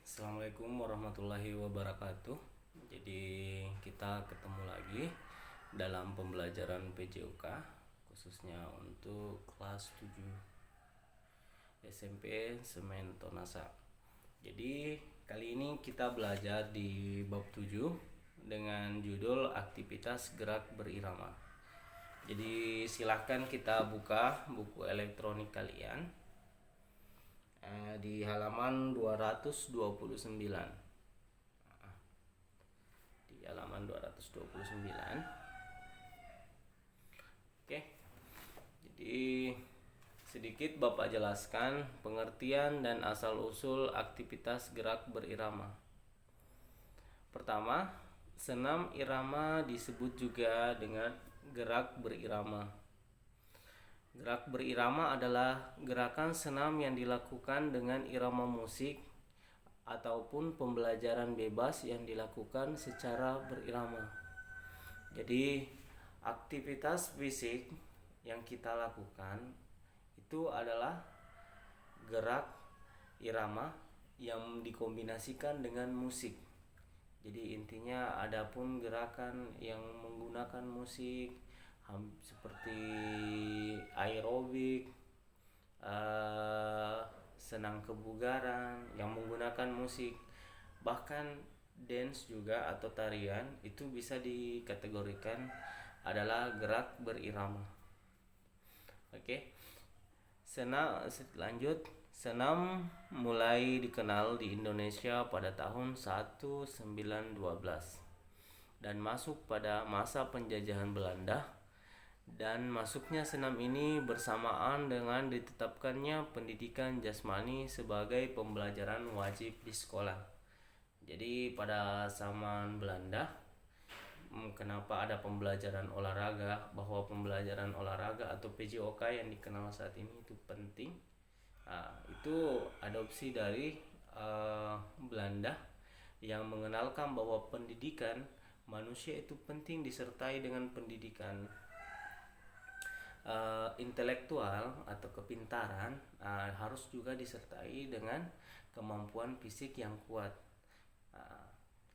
Assalamualaikum warahmatullahi wabarakatuh. Jadi kita ketemu lagi dalam pembelajaran PJOK khususnya untuk kelas 7 SMP Semen Tonasa. Jadi kali ini kita belajar di bab 7 dengan judul aktivitas gerak berirama. Jadi silahkan kita buka buku elektronik kalian di halaman 229. Di halaman 229. Oke. Jadi sedikit Bapak jelaskan pengertian dan asal-usul aktivitas gerak berirama. Pertama, senam irama disebut juga dengan gerak berirama. Gerak berirama adalah gerakan senam yang dilakukan dengan irama musik ataupun pembelajaran bebas yang dilakukan secara berirama. Jadi aktivitas fisik yang kita lakukan itu adalah gerak irama yang dikombinasikan dengan musik. Jadi intinya adapun gerakan yang menggunakan musik seperti aerobik, senam kebugaran yang menggunakan musik, bahkan dance juga atau tarian itu bisa dikategorikan adalah gerak berirama. Oke. Senam mulai dikenal di Indonesia pada tahun 1912 dan masuk pada masa penjajahan Belanda, dan masuknya senam ini bersamaan dengan ditetapkannya pendidikan jasmani sebagai pembelajaran wajib di sekolah. Jadi pada zaman Belanda, kenapa ada pembelajaran olahraga, bahwa pembelajaran olahraga atau PJOK yang dikenal saat ini itu penting. Itu adopsi dari Belanda yang mengenalkan bahwa pendidikan manusia itu penting disertai dengan pendidikan intelektual atau kepintaran, harus juga disertai dengan kemampuan fisik yang kuat.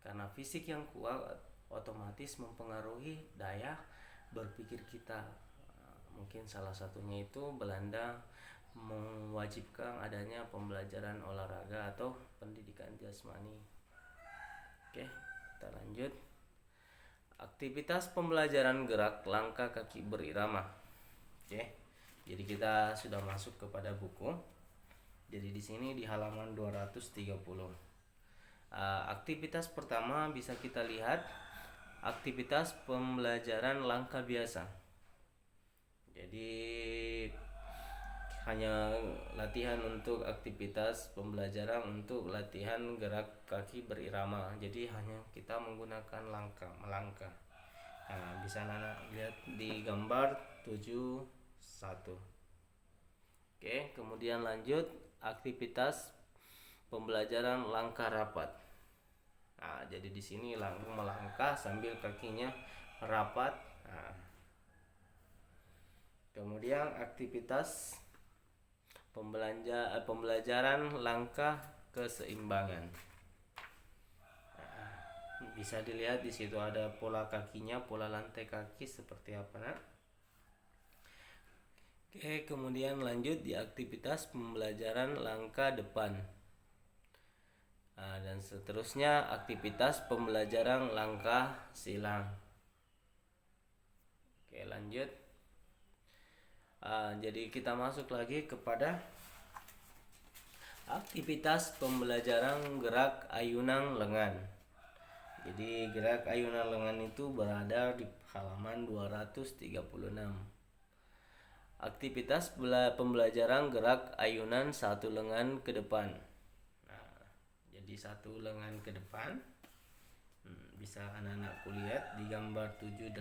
Karena fisik yang kuat otomatis mempengaruhi daya berpikir kita. Mungkin salah satunya itu Belanda mewajibkan adanya pembelajaran olahraga atau pendidikan jasmani. Oke, kita lanjut. Aktivitas pembelajaran gerak langkah kaki berirama. Oke. Jadi kita sudah masuk kepada buku. Jadi di sini di halaman 230. Aktivitas pertama bisa kita lihat aktivitas pembelajaran langkah biasa. Jadi hanya latihan untuk aktivitas pembelajaran untuk latihan gerak kaki berirama. Jadi hanya kita menggunakan melangkah. Bisa Nana lihat di gambar 71. Oke, kemudian lanjut aktivitas pembelajaran langkah rapat. Jadi di sini melangkah sambil kakinya rapat. Kemudian aktivitas pembelajaran langkah keseimbangan. Bisa dilihat di situ ada pola kakinya, pola lantai kaki seperti apa, nak? Oke, kemudian lanjut di aktivitas pembelajaran langkah depan. Dan seterusnya aktivitas pembelajaran langkah silang. Oke, lanjut. Jadi kita masuk lagi kepada aktivitas pembelajaran gerak ayunan lengan. Jadi gerak ayunan lengan itu berada di halaman 236. Aktivitas pembelajaran gerak ayunan satu lengan ke depan. Jadi satu lengan ke depan. Bisa anak-anakku lihat di gambar 78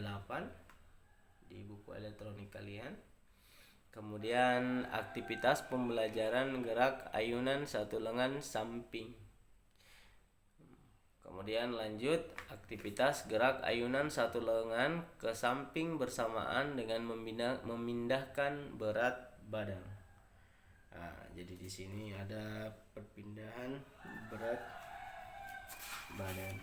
di buku elektronik kalian. Kemudian aktivitas pembelajaran gerak ayunan satu lengan samping. Kemudian lanjut aktivitas gerak ayunan satu lengan ke samping bersamaan dengan memindahkan berat badan. Jadi di sini ada perpindahan berat badan.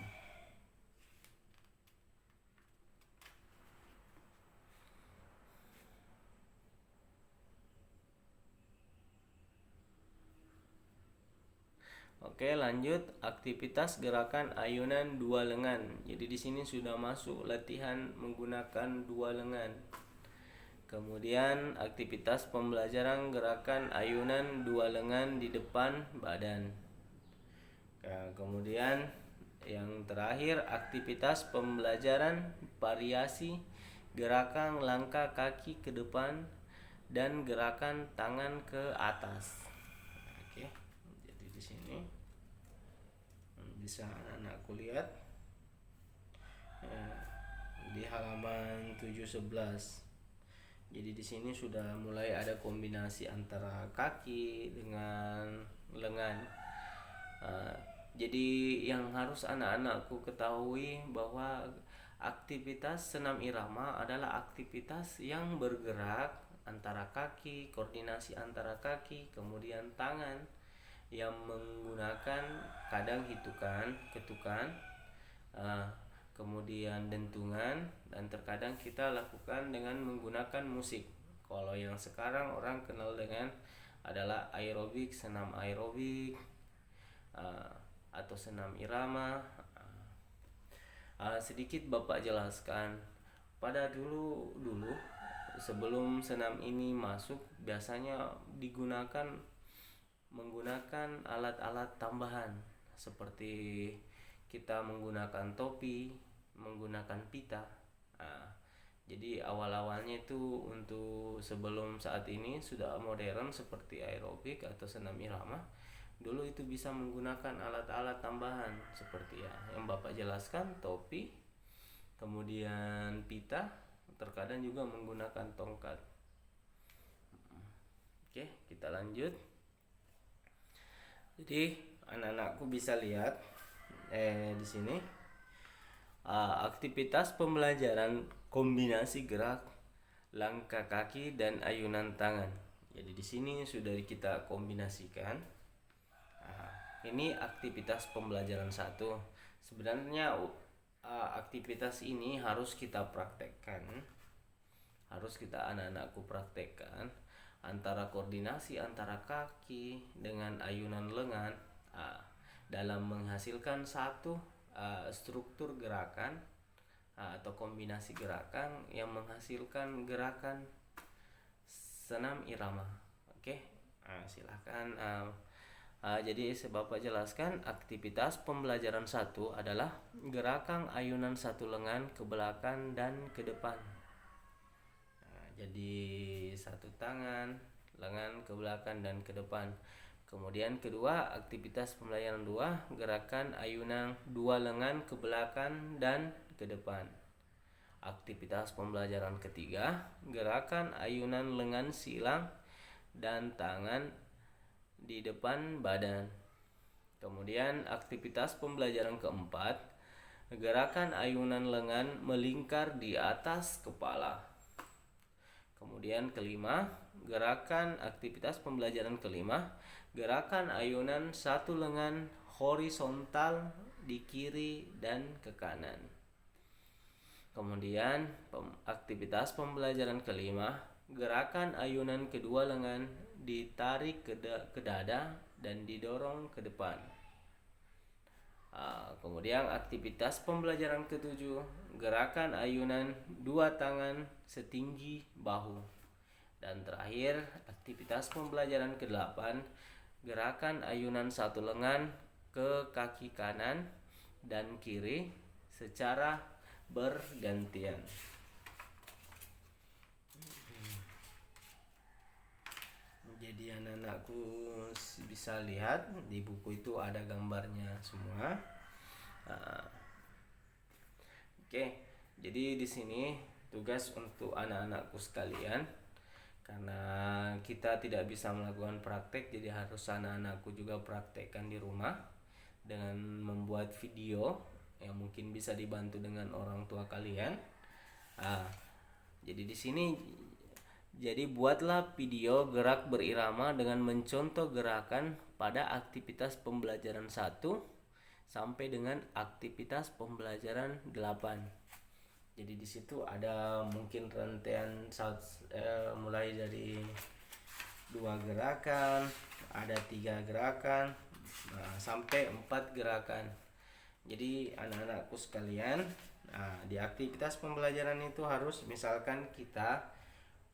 Oke, lanjut aktivitas gerakan ayunan dua lengan. Jadi di sini sudah masuk latihan menggunakan dua lengan. Kemudian aktivitas pembelajaran gerakan ayunan dua lengan di depan badan. Nah, kemudian yang terakhir aktivitas pembelajaran variasi gerakan langkah kaki ke depan dan gerakan tangan ke atas. Oke, jadi di sini bisa anak-anakku lihat di halaman 711. Jadi di sini sudah mulai ada kombinasi antara kaki dengan lengan. Jadi yang harus anak-anakku ketahui bahwa aktivitas senam irama adalah aktivitas yang bergerak antara kaki, koordinasi antara kaki, kemudian tangan yang menggunakan kadang hitukan, ketukan, kemudian dentungan, dan terkadang kita lakukan dengan menggunakan musik. Kalau yang sekarang orang kenal dengan adalah aerobik, senam aerobik, atau senam irama. Sedikit Bapak jelaskan, pada dulu sebelum senam ini masuk biasanya menggunakan alat-alat tambahan seperti kita menggunakan topi, menggunakan pita. Jadi awal-awalnya itu untuk sebelum saat ini sudah modern seperti aerobik atau senam irama. Dulu itu bisa menggunakan alat-alat tambahan seperti yang Bapak jelaskan, topi, kemudian pita, terkadang juga menggunakan tongkat. Oke, kita lanjut. Jadi anak-anakku bisa lihat di sini aktivitas pembelajaran kombinasi gerak langkah kaki dan ayunan tangan. Jadi di sini sudah kita kombinasikan. Ini aktivitas pembelajaran 1. Sebenarnya aktivitas ini harus kita praktekkan, harus kita anak-anakku praktekkan antara koordinasi antara kaki dengan ayunan lengan dalam menghasilkan satu struktur gerakan atau kombinasi gerakan yang menghasilkan gerakan senam irama. Oke, silahkan. Jadi Bapak jelaskan aktivitas pembelajaran 1 adalah gerakan ayunan satu lengan ke belakang dan ke depan. Jadi satu tangan, lengan ke belakang dan ke depan. Kemudian kedua, aktivitas pembelajaran 2, gerakan ayunan dua lengan ke belakang dan ke depan. Aktivitas pembelajaran ketiga, gerakan ayunan lengan silang dan tangan di depan badan. Kemudian aktivitas pembelajaran keempat, gerakan ayunan lengan melingkar di atas kepala. Kemudian kelima, aktivitas pembelajaran kelima, gerakan ayunan satu lengan horizontal di kiri dan ke kanan. Kemudian aktivitas pembelajaran kelima, gerakan ayunan kedua lengan ditarik ke dada dan didorong ke depan. Kemudian aktivitas pembelajaran ketujuh, gerakan ayunan dua tangan setinggi bahu. Dan terakhir, aktivitas pembelajaran ke-8, gerakan ayunan satu lengan ke kaki kanan dan kiri secara bergantian. Jadi anak-anakku bisa lihat di buku itu ada gambarnya semua. Oke, jadi di sini tugas untuk anak-anakku sekalian, karena kita tidak bisa melakukan praktek, jadi harus anak-anakku juga praktekkan di rumah dengan membuat video yang mungkin bisa dibantu dengan orang tua kalian. Jadi di sini buatlah video gerak berirama dengan mencontoh gerakan pada aktivitas pembelajaran 1 sampai dengan aktivitas pembelajaran 8. Jadi di situ ada mungkin rangkaian mulai dari 2 gerakan, ada 3 gerakan, sampai 4 gerakan. Jadi anak-anakku sekalian, di aktivitas pembelajaran itu harus misalkan kita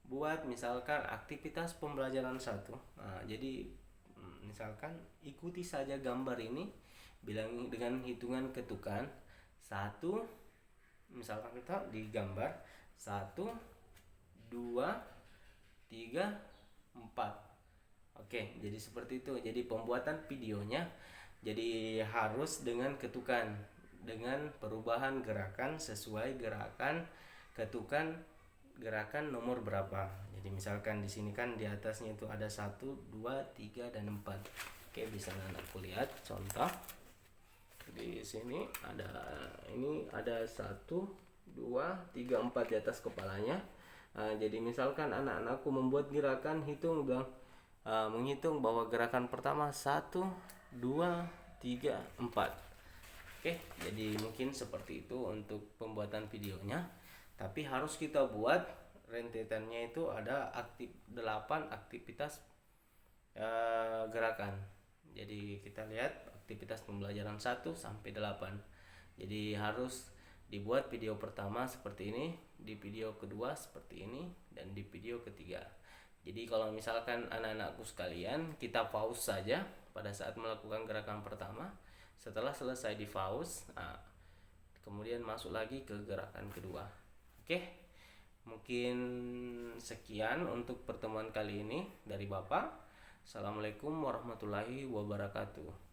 buat misalkan aktivitas pembelajaran 1. Jadi misalkan ikuti saja gambar ini, bilang dengan hitungan ketukan 1. Misalkan kita di gambar 1, 2, 3, 4. Oke, jadi seperti itu. Jadi pembuatan videonya jadi harus dengan ketukan, dengan perubahan gerakan sesuai gerakan ketukan gerakan nomor berapa. Jadi misalkan di sini kan di atasnya itu ada 1, 2, 3 dan 4. Oke, bisa anakku lihat contoh. Di sini ada 1, 2, 3, 4 di atas kepalanya. Jadi misalkan anak-anakku membuat gerakan menghitung bahwa gerakan pertama 1, 2, 3, 4. Oke, jadi mungkin seperti itu untuk pembuatan videonya. Tapi harus kita buat rentetannya itu ada 8 aktivitas gerakan. Jadi kita lihat aktivitas pembelajaran 1 sampai 8. Jadi harus dibuat video pertama seperti ini, di video kedua seperti ini, dan di video ketiga. Jadi kalau misalkan anak-anakku sekalian, kita pause saja pada saat melakukan gerakan pertama. Setelah selesai di pause, kemudian masuk lagi ke gerakan kedua. Oke, mungkin sekian untuk pertemuan kali ini dari Bapak. Assalamualaikum warahmatullahi wabarakatuh.